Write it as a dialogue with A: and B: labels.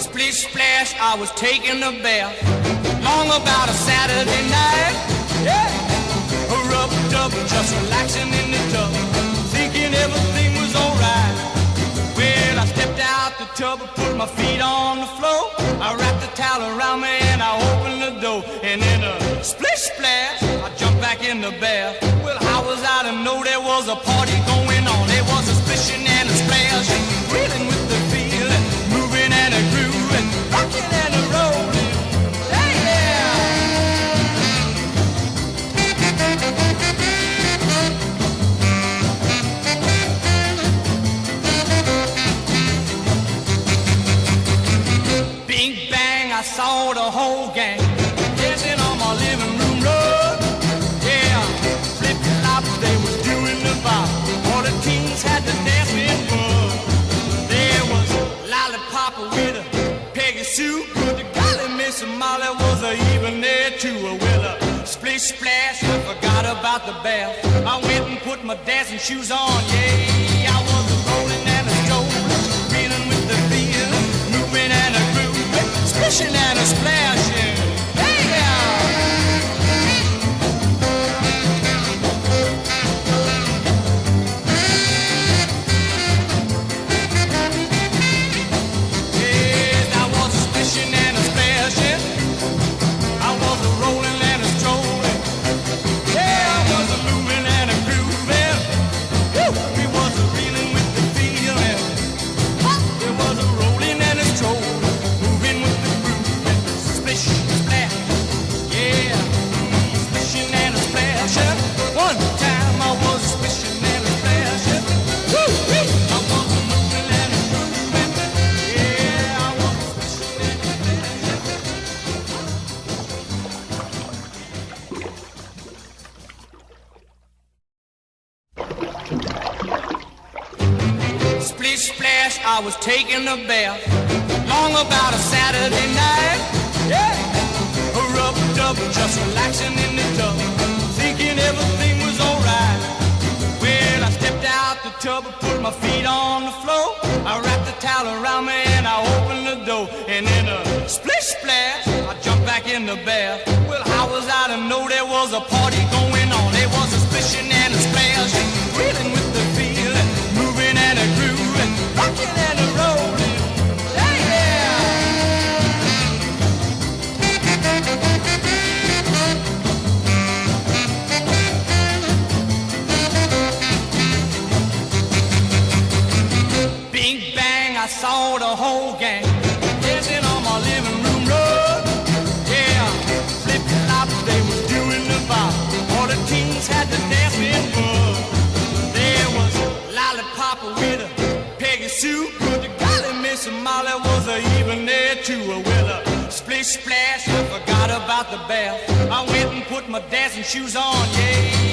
A: Splish Splash, I was taking a bath. Long about a Saturday night. Yeah. Rub-a-dub, just relaxing in the tub, thinking everything was alright. Well, I stepped out the tub and put my feet on the floor. I wrapped the towel around me and I opened the door. And in a splish splash, I jumped back in the bath. Well, how was I to know there was a party going on? There was a splishing and a splash, reeling with the feeling, moving and a grooving, rocking and a rolling. Hey, yeah! Bing bang, I saw the whole gang dancing on my living room rug. Yeah, flip-flop, they was doing the bop. All the teens had to dance with fun. There was Lollipop with a Peggy Sue. The golly Miss Molly was even there too. Well, splish splash, I forgot about the bath. I went and put my dancing shoes on. Yeah, I was a rolling and a strolling, reeling with the feeling, moving and a grooving, splishing and a splashing. Hey, yeah! Yes, I was a splishing and a splashing. I was a rolling and a strolling. Yeah, I was a moving and a grooving. Woo! We was a reeling with the feeling. There was a rolling and a strolling, moving with the grooving, splish splash. Yeah, splishing and a splashing. One time I was splishing and a splashing. Woo-wee! I was a moving and a grooving. Yeah, I was splishing and a splashing. Splish splash, I was taking a bath. Long about a Saturday night. Yeah. Rub-a-dub, just relaxing in the tub, thinking everything was alright. Well, I stepped out the tub and put my feet on the floor. I wrapped the towel around me and I opened the door. And in a splish splash, I jumped back in the bath. Well, how was I to know there was a party going on? There was a splishing and a splashing, reeling with the feeling, moving and a grooving, rocking and a rolling. Hey, yeah! Bing bang, I saw the whole gang dancing on my living room rug. Yeah, flip-flop, they was doing the bop. All the teens had to dance with fun. There was Lollipop with a Peggy Sue. The golly Miss Molly was even there too. Well, splish splash, I forgot about the bath. I went and put my dancing shoes on. Yeah.